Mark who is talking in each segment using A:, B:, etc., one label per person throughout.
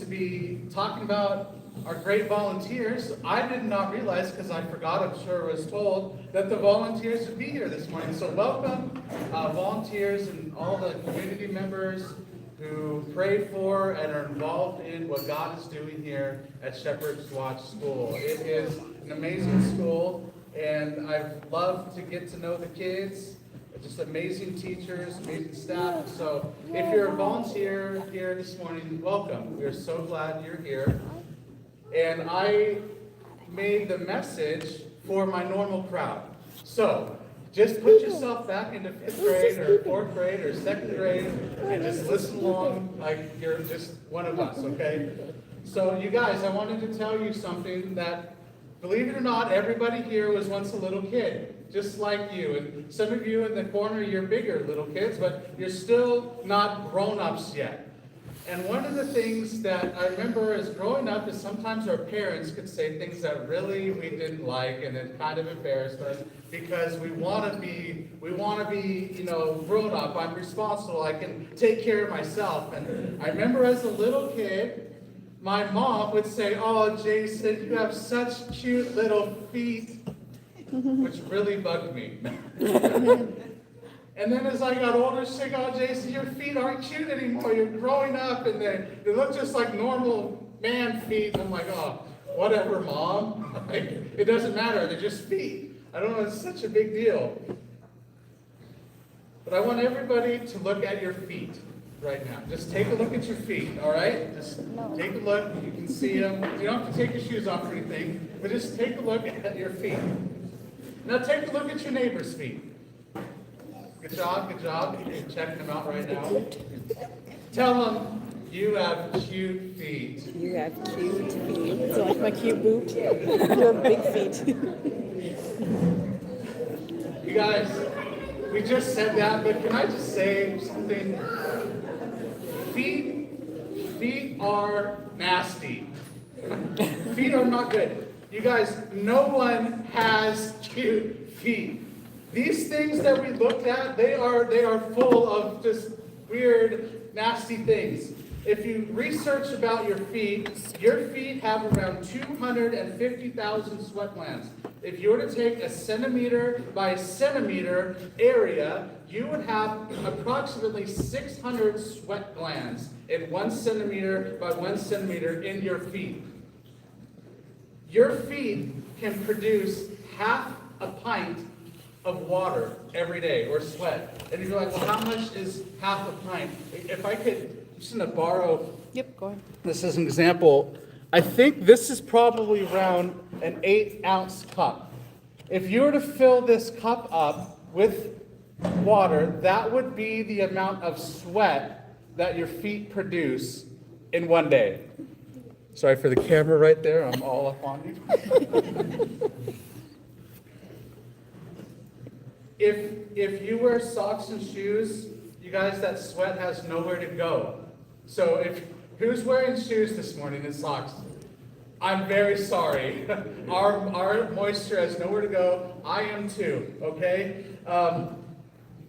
A: be talking about our great volunteers. I did not realize, because I forgot, I'm sure was told, that the volunteers would be here this morning. So welcome, volunteers and all the community members who pray for and are involved in what God is doing here at Shepherd's Watch School. It is an amazing school, and I've loved to get to know the kids. Just amazing teachers, amazing staff. So if you're a volunteer here this morning, welcome. We're so glad you're here. And I made the message for my normal crowd. So just put yourself back into 5th grade or 4th grade or 2nd grade and just listen along like you're just one of us, okay? So you guys, I wanted to tell you something that, believe it or not, everybody here was once a little kid, just like you. And some of you in the corner, you're bigger little kids, but you're still not grown-ups yet. And one of the things that I remember as growing up is sometimes our parents could say things that really we didn't like, and it kind of embarrassed us because we want to be, grown up. I'm responsible. I can take care of myself. And I remember as a little kid, my mom would say, "Oh, Jason, you have such cute little feet," which really bugged me. And then as I got older, she'd say, "Oh, Jason, your feet aren't cute anymore. You're growing up, and they look just like normal man feet." I'm like, "Oh, whatever, Mom. It doesn't matter. They're just feet. I don't know. It's such a big deal." But I want everybody to look at your feet right now. Just take a look at your feet, all right? Just take a look. You can see them. You don't have to take your shoes off or anything, but just take a look at your feet. Now take a look at your neighbor's feet. Good job, good job. You're checking them out right now. Tell them you have cute feet.
B: You have cute feet. It's like my cute boot. You have big feet.
A: You guys, we just said that, but can I just say something? Feet are nasty. Feet are not good. You guys, no one has cute feet. These things that we looked at, they are full of just weird, nasty things. If you research about your feet have around 250,000 sweat glands. If you were to take a centimeter by centimeter area, you would have approximately 600 sweat glands in 1 centimeter by 1 centimeter in your feet. Your feet can produce half a pint of water every day, or sweat. And you're like, "Well, how much is half a pint?" If I could, I'm just going to borrow
B: Go ahead.
A: this as an example. I think this is probably around an 8-ounce cup. If you were to fill this cup up with water, that would be the amount of sweat that your feet produce in one day. Sorry for the camera right there. I'm all up on you. If you wear socks and shoes, you guys, that sweat has nowhere to go. So who's wearing shoes this morning and socks? I'm very sorry. Our moisture has nowhere to go. I am too, okay?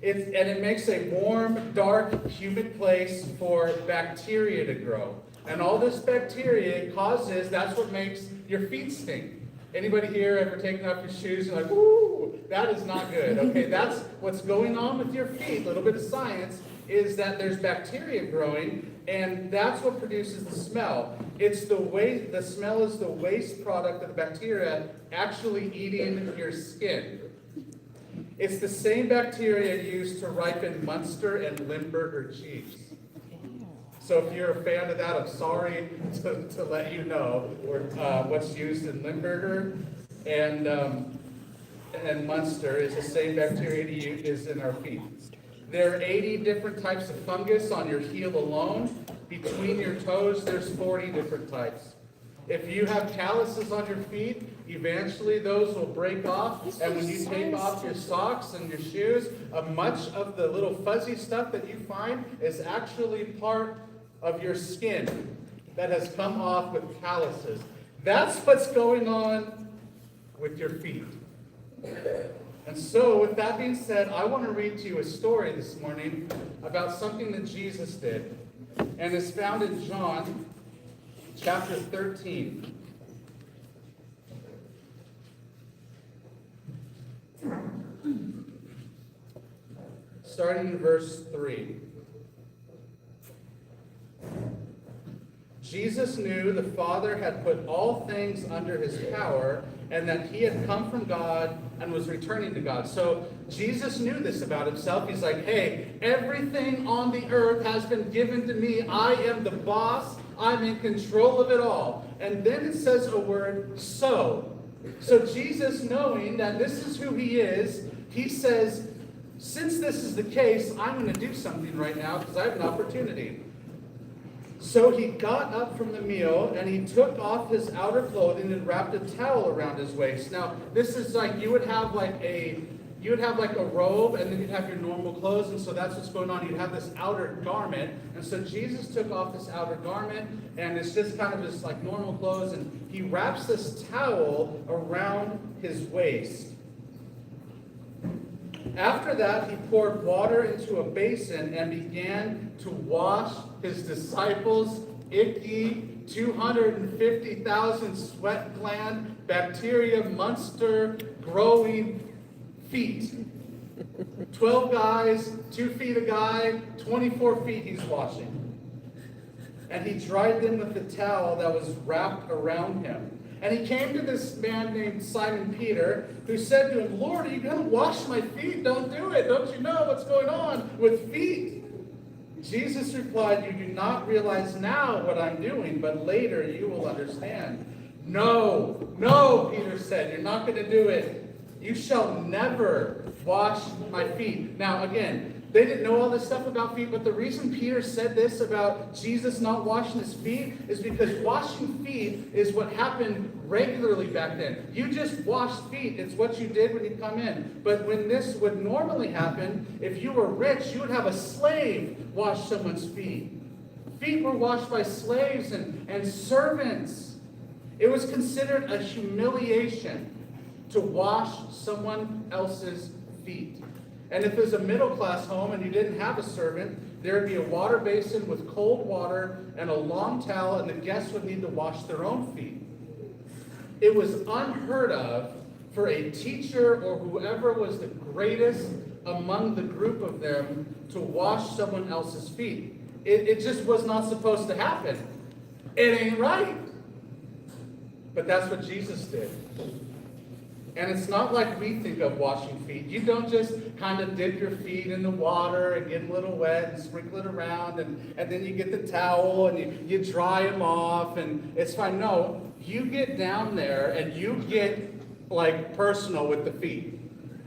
A: It makes a warm, dark, humid place for bacteria to grow. And all this bacteria that's what makes your feet stink. Anybody here ever taken off your shoes and like, "Ooh, that is not good"? Okay, that's what's going on with your feet. A little bit of science is that there's bacteria growing, and that's what produces the smell. The smell is the waste product of the bacteria actually eating your skin. It's the same bacteria used to ripen Munster and Limburger cheese. So if you're a fan of that, I'm sorry to let you know what's used in Limburger and Munster is the same bacteria is in our feet. There are 80 different types of fungus on your heel alone. Between your toes, there's 40 different types. If you have calluses on your feet, eventually those will break off, and when you take off your socks and your shoes, much of the little fuzzy stuff that you find is actually part of your skin that has come off with calluses. That's what's going on with your feet. And so, with that being said, I want to read to you a story this morning about something that Jesus did. And it's found in John chapter 13. Starting in verse 3. Jesus knew the Father had put all things under his power, and that he had come from God and was returning to God. So Jesus knew this about himself. He's like, hey, everything on the earth has been given to me. I am the boss. I'm in control of it all. And then it says a word, so. So Jesus, knowing that this is who he is, he says, since this is the case, I'm going to do something right now because I have an opportunity. So he got up from the meal, and he took off his outer clothing and wrapped a towel around his waist. Now, this is like you would have like a robe, and then you'd have your normal clothes, and so that's what's going on. You'd have this outer garment, and so Jesus took off this outer garment, and it's just kind of just like normal clothes, and he wraps this towel around his waist. After that, he poured water into a basin and began to wash his disciples' icky, 250,000 sweat gland, bacteria monster growing feet. 12 guys, 2 feet a guy, 24 feet he's washing. And he dried them with the towel that was wrapped around him. And he came to this man named Simon Peter, who said to him, Lord, are you going to wash my feet? Don't do it. Don't you know what's going on with feet? Jesus replied, you do not realize now what I'm doing, but later you will understand. No, Peter said, you're not going to do it. You shall never wash my feet. Now, again, they didn't know all this stuff about feet, but the reason Peter said this about Jesus not washing his feet is because washing feet is what happened regularly back then. You just washed feet. It's what you did when you come in. But when this would normally happen, if you were rich, you would have a slave wash someone's feet. Feet were washed by slaves and servants. It was considered a humiliation to wash someone else's feet. And if it was a middle-class home and you didn't have a servant, there would be a water basin with cold water and a long towel, and the guests would need to wash their own feet. It was unheard of for a teacher or whoever was the greatest among the group of them to wash someone else's feet. It just was not supposed to happen. It ain't right. But that's what Jesus did. And it's not like we think of washing feet. You don't just kind of dip your feet in the water and get a little wet and sprinkle it around, and then you get the towel and you dry them off and it's fine. No, you get down there and you get like personal with the feet.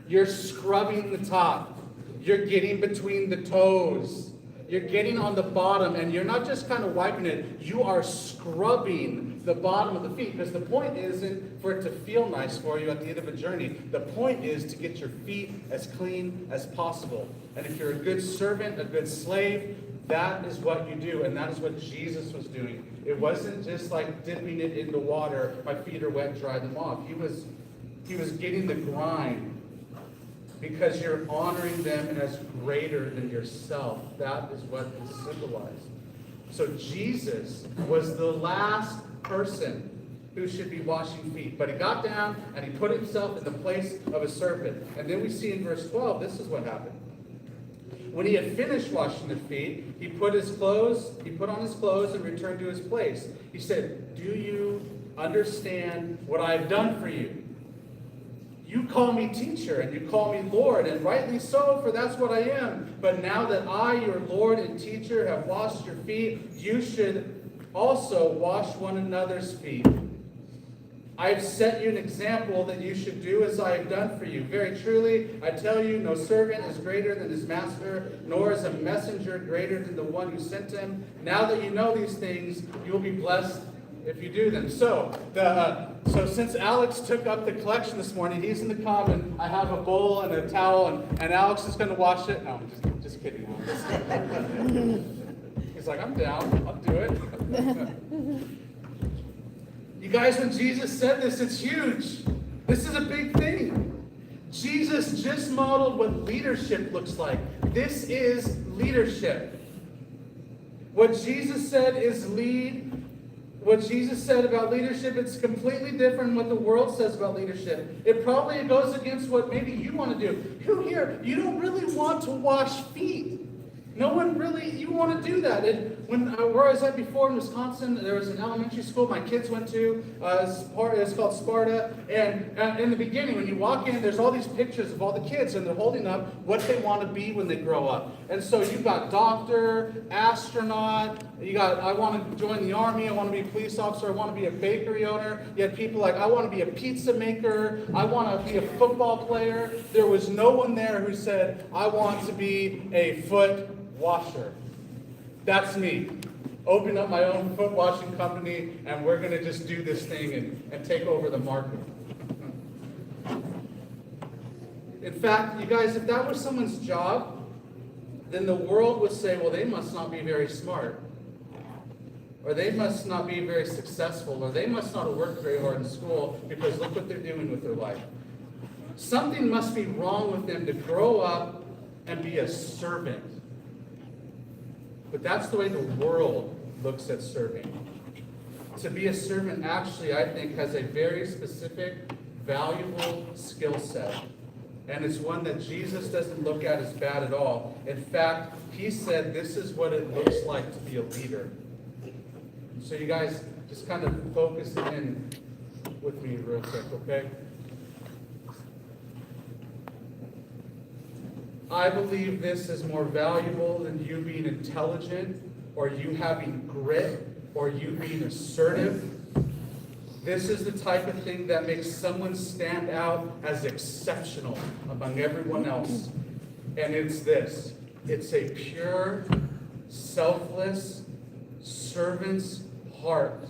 A: You're scrubbing the top. You're getting between the toes. You're getting on the bottom, and you're not just kind of wiping it. You are scrubbing the bottom of the feet, because the point isn't for it to feel nice for you at the end of a journey. The point is to get your feet as clean as possible. And if you're a good servant, a good slave, that is what you do, and that is what Jesus was doing. It wasn't just like dipping it in the water, my feet are wet, dry them off. He was getting the grind, because you're honoring them as greater than yourself. That is what this symbolized. So Jesus was the last person who should be washing feet. But he got down and he put himself in the place of a servant. And then we see in verse 12, this is what happened. When he had finished washing their feet, he put on his clothes and returned to his place. He said, do you understand what I have done for you? You call me teacher, and you call me Lord, and rightly so, for that's what I am. But now that I, your Lord and teacher, have washed your feet, you should also wash one another's feet. I have set you an example that you should do as I have done for you. Very truly, I tell you, no servant is greater than his master, nor is a messenger greater than the one who sent him. Now that you know these things, you will be blessed if you do them. So since Alex took up the collection this morning, he's in the common. I have a bowl and a towel, and Alex is going to wash it. No, I'm just kidding. He's like, I'm down. I'll do it. You guys, when Jesus said this, it's huge. This is a big thing. Jesus just modeled what leadership looks like. This is leadership. What Jesus said is lead What Jesus said about leadership, it's completely different than what the world says about leadership. It probably goes against what maybe you want to do. Who here, you don't really want to wash feet. No one really, you want to do that. Where I was at before in Wisconsin, there was an elementary school my kids went to. It's called Sparta. And in the beginning, when you walk in, there's all these pictures of all the kids, and they're holding up what they want to be when they grow up. And so you've got doctor, astronaut, I want to join the army, I want to be a police officer, I want to be a bakery owner. You had people like, I want to be a pizza maker, I want to be a football player. There was no one there who said, I want to be a foot washer. That's me. Open up my own foot washing company, and we're going to just do this thing and take over the market. In fact, you guys, if that was someone's job, then the world would say, well, they must not be very smart, or they must not be very successful, or they must not have worked very hard in school, because look what they're doing with their life. Something must be wrong with them to grow up and be a servant. But that's the way the world looks at serving. To be a servant actually, I think, has a very specific, valuable skill set. And it's one that Jesus doesn't look at as bad at all. In fact, he said this is what it looks like to be a leader. So you guys just kind of focus in with me real quick, okay? I believe this is more valuable than you being intelligent, or you having grit, or you being assertive. This is the type of thing that makes someone stand out as exceptional among everyone else. And it's this. It's a pure, selfless, servant's heart.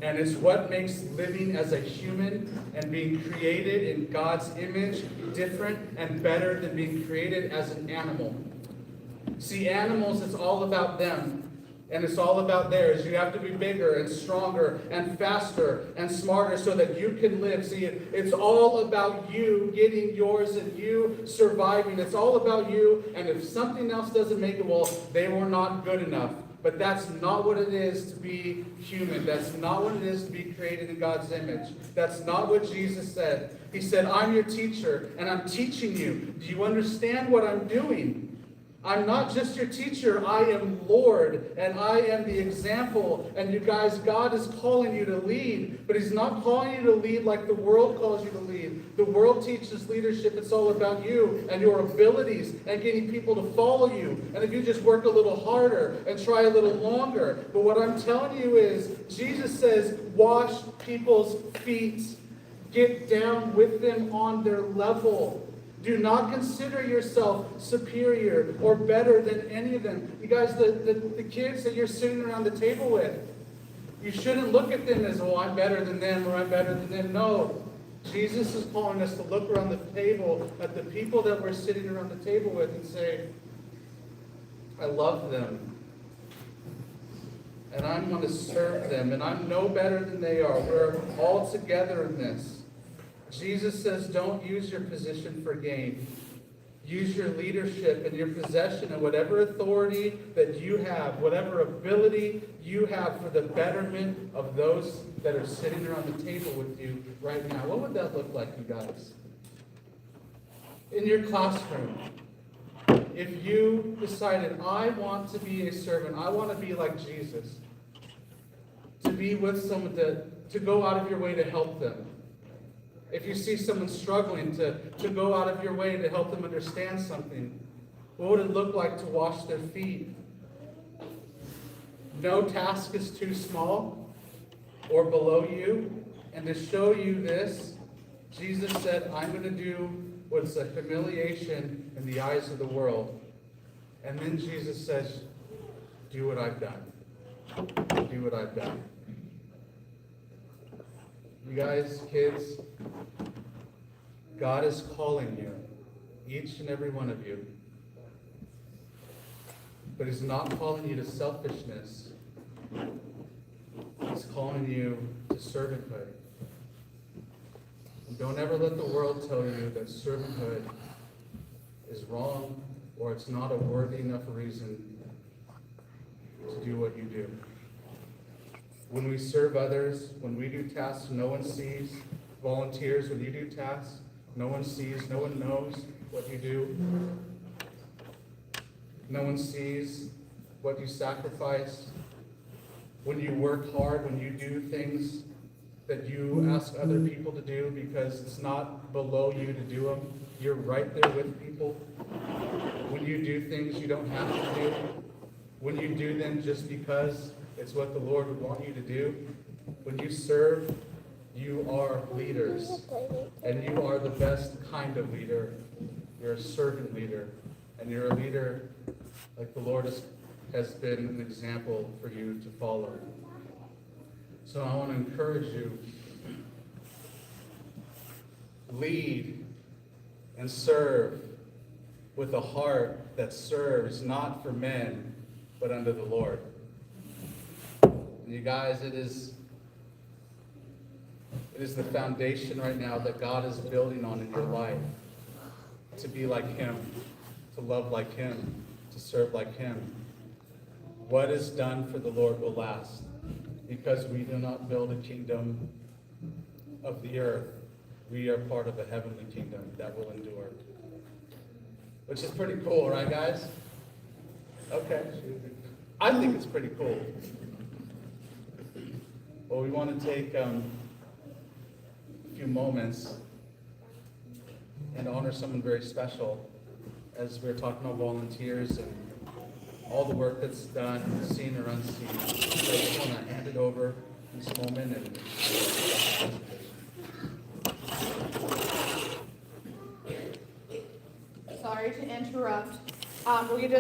A: And it's what makes living as a human and being created in God's image different and better than being created as an animal. See, animals, it's all about them. And it's all about theirs. You have to be bigger and stronger and faster and smarter so that you can live. See, it's all about you getting yours and you surviving. It's all about you. And if something else doesn't make it, well, they were not good enough. But that's not what it is to be human. That's not what it is to be created in God's image. That's not what Jesus said. He said, I'm your teacher, and I'm teaching you. Do you understand what I'm doing? I'm not just your teacher, I am Lord, and I am the example. And you guys, God is calling you to lead, but He's not calling you to lead like the world calls you to lead. The world teaches leadership, it's all about you and your abilities and getting people to follow you. And if you just work a little harder and try a little longer. But what I'm telling you is, Jesus says, wash people's feet. Get down with them on their level. Do not consider yourself superior or better than any of them. You guys, the kids that you're sitting around the table with, you shouldn't look at them as, oh, I'm better than them or I'm better than them. No. Jesus is calling us to look around the table at the people that we're sitting around the table with and say, I love them. And I'm going to serve them. And I'm no better than they are. We're all together in this. Jesus says, don't use your position for gain. Use your leadership and your possession and whatever authority that you have, whatever ability you have for the betterment of those that are sitting around the table with you right now. What would that look like, you guys? In your classroom, if you decided, I want to be a servant, I want to be like Jesus, to be with someone, to go out of your way to help them. If you see someone struggling, to go out of your way to help them understand something, what would it look like to wash their feet? No task is too small or below you. And to show you this, Jesus said, I'm going to do what's a humiliation in the eyes of the world. And then Jesus says, do what I've done. Do what I've done. You guys, kids, God is calling you, each and every one of you. But He's not calling you to selfishness. He's calling you to servanthood. And don't ever let the world tell you that servanthood is wrong or it's not a worthy enough reason to do what you do. when we serve others, when we do tasks no one sees. Volunteers, when you do tasks, no one sees, no one knows what you do. No one sees what you sacrifice. When you work hard, when you do things that you ask other people to do because it's not below you to do them, you're right there with people. When you do things you don't have to do, when you do them just because it's what the Lord would want you to do, when you serve, you are leaders, and you are the best kind of leader. You're a servant leader, and you're a leader like the Lord has been an example for you to follow. So I want to encourage you, lead and serve with a heart that serves not for men, but unto the Lord. And you guys, it is the foundation right now that God is building on in your life. To be like Him, to love like Him, to serve like Him. What is done for the Lord will last, because we do not build a kingdom of the earth. We are part of a heavenly kingdom that will endure. Which is pretty cool, right, guys? Okay. I think it's pretty cool. Well, we want to take a few moments and honor someone very special as we're talking about volunteers and all the work that's done, seen or unseen. So I just want to hand it over in this moment. And
C: sorry to interrupt. Will you just